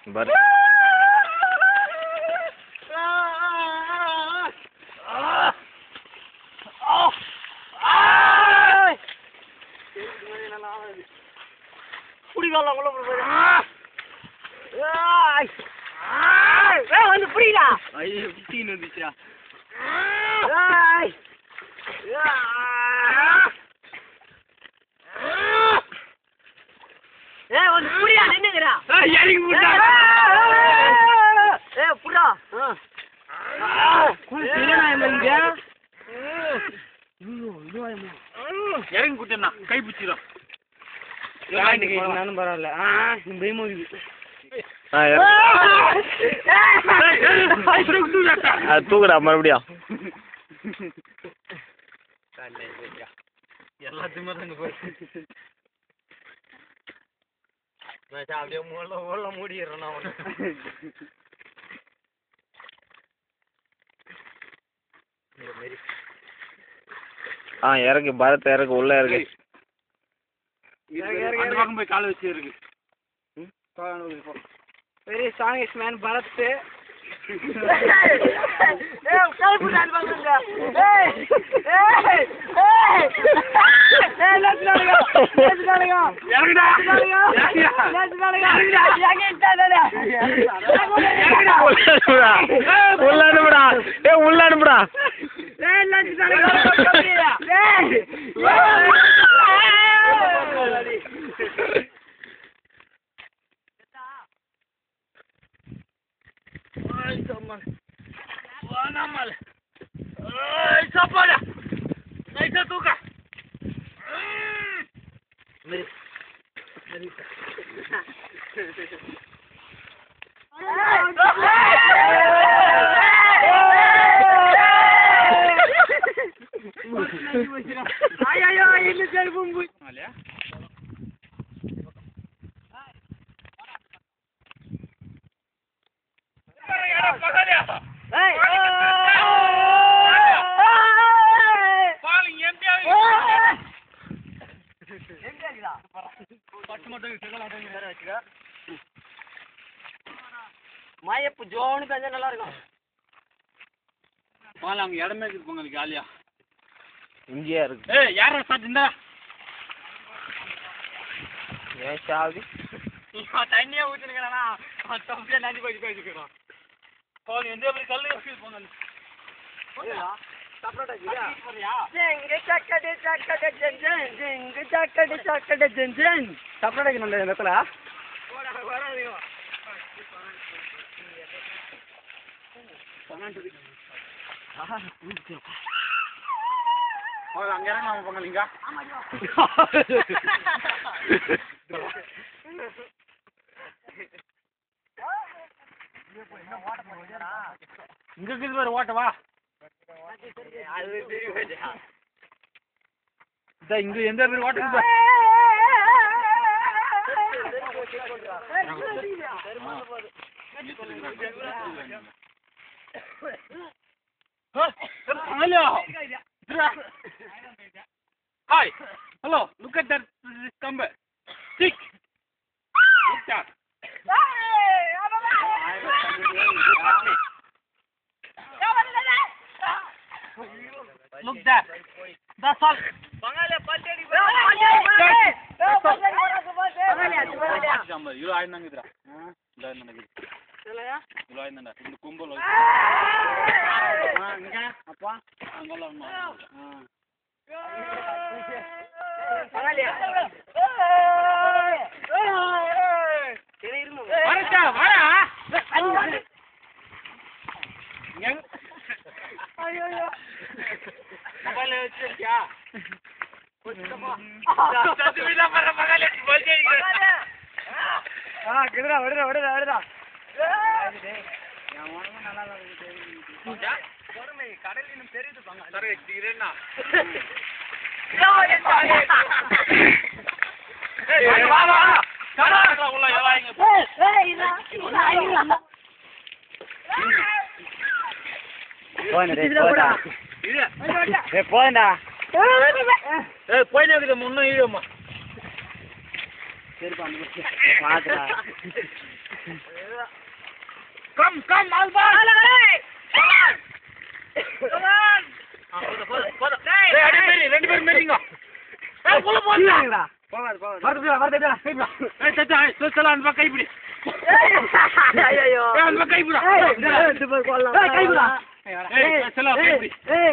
பாரு வந்து புரியல ஐயோ குட்டின்னு வந்துச்சா வந்து புரியா நின்னுங்கடா இறங்கி போட்டா புறா இறங்கி குட்டா கை பிடிச்சிடும் நானும் பரவாயில்ல பயமா தூக்குடா மறுபடியும் எல்லாத்தையுமே தங்க போய் அப்படியே உள்ள மூடிடுறேன் நான் இறக்கு பரத்தை இறக்கு உள்ள இறக்கு அந்த பக்கம் போய் கால வச்சு இருக்கு very strong is man Bharat உள்ள அனுப்புடா சாப்பாடு நைஸா தூக்க ஐயோ என்ன செல்பம் போய் மாயப்பு ஜோனு பேஞ்சா நல்லா இருக்கும் அங்க இடமே இருக்குது போங்க காலியா இங்கேயா இருக்கு யார சாப்பிட்டுண்டா ஏன் சாவி தண்ணியா ஊற்றினுக்கிறா தம்பியா நன்றி போய் போயிருக்கிறோம் எந்த எப்படி கல்லு போங்க சாப்பிடாக்கு நல்ல இடத்துல அங்க இறங்க நம்ம பொங்கலிங்க இங்க இருக்குது பாரு ஓட்டவா இங்க எந்த பேர் ஓட்டுக்கு Hi, hello, look at that stumble. Stick. Look that. Look that. That's all. You are not here. இந்த கும்பல் அப்பா அங்கெல்லாம் கடலினும் தெரியுது போயினா முன்னும் ஈழமா மாத்துடா. கம் ஆல்பால் ரெண்டு பேரும் மேரிங்க உள்ள போடுடா கைப்பிடி ஐயோ கைப்பிடா கைப்பிடா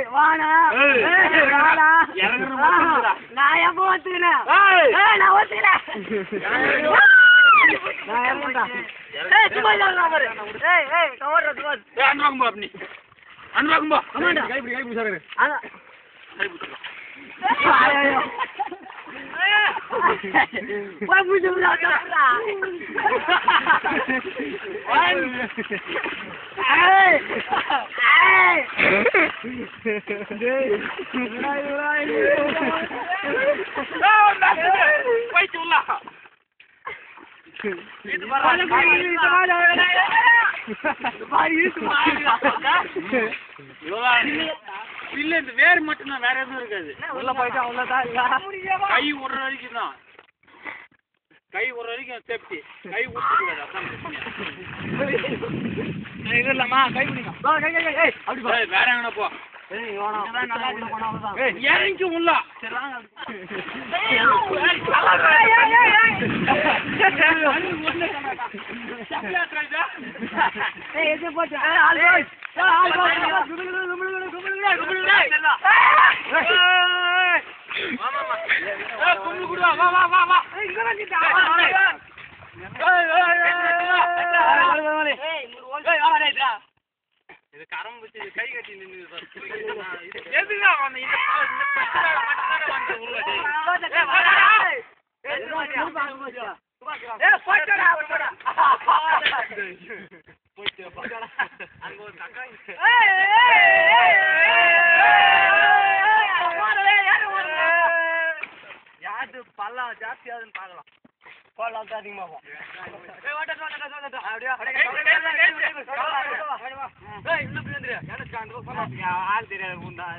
வாடா நான் எப்போ ஒத்துக்கிறேன் நான் ஒத்துக்கிறேன் இல்ல இந்த வேறு மட்டும் தான் வேற எதுவும் இருக்காது உள்ள போயிட்டா அவ்வளவுதான் கை ஒரு வரைக்கும் தான் கை ஒரு வரைக்கும் சேஃப்டி கை இல்லம்மா கை பிடிங்க அப்படி வேற எங்கன போ இறங்கி உள்ள இது கரம் வச்சு கை கட்டி நின்று யாரு பல்லா ஜாஸ்தி ஆகுதுன்னு பாக்கலாம் போடலாம் அதிகமாகும் ஆள் தெரியாது உண்டா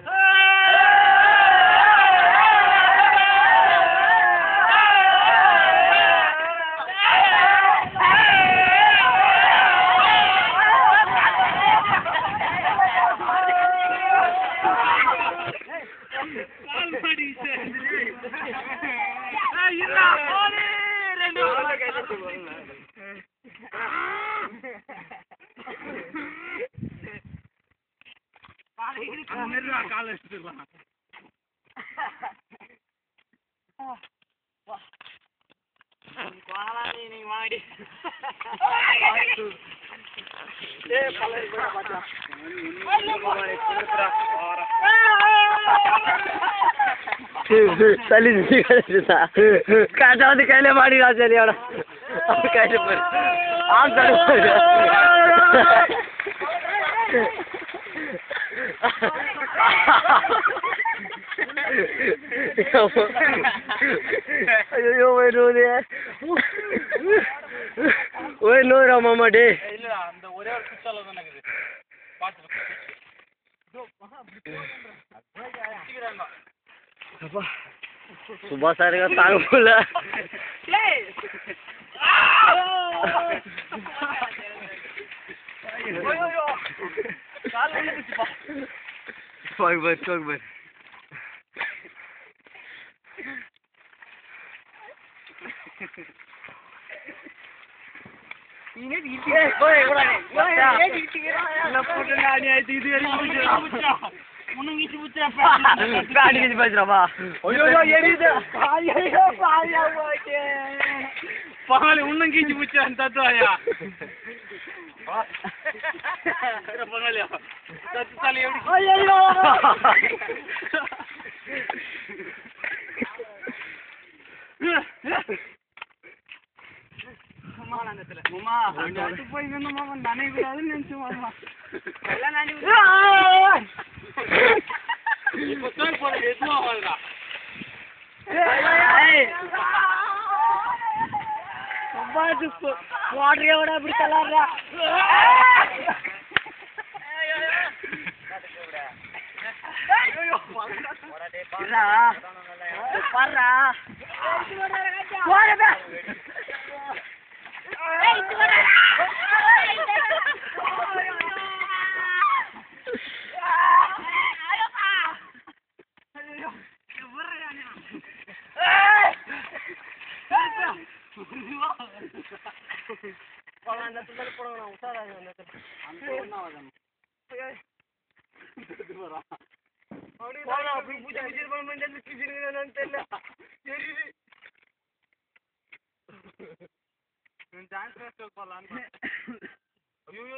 கால எடுத்துக்கலாம் நீங்க வாடி சளி காட்டா வந்து கையில மாடிடா சளியோட கையில போய் ஆம் தடு ஐயோ ஓய் நோரா மாமா டே இல்ல அந்த ஒரே ஒரு குச்சால தான் இருக்குது பாத்து சுபா சாருங்க தாங்க போல பாலு உன்னும் கீச்சு பிடிச்சான் தத்துவாயா பங்காளியா தத்து தாலி எப்படி போய் மாமா நினைக்கூடாதுன்னு நினைச்சு மாமா எதுவும் ஆகாதுடா வாடகையோட அப்படி தள்ளாடுறா பாடுறா அந்த இடத்துல போடணும் உஷாராக அந்த இடத்துல அந்த ஒன்றும் ஆகாது அப்படி பூஜை பூஜை பண்ண தெரியல தெரியுது டான்ஸ் போடலான்னு ஐயோ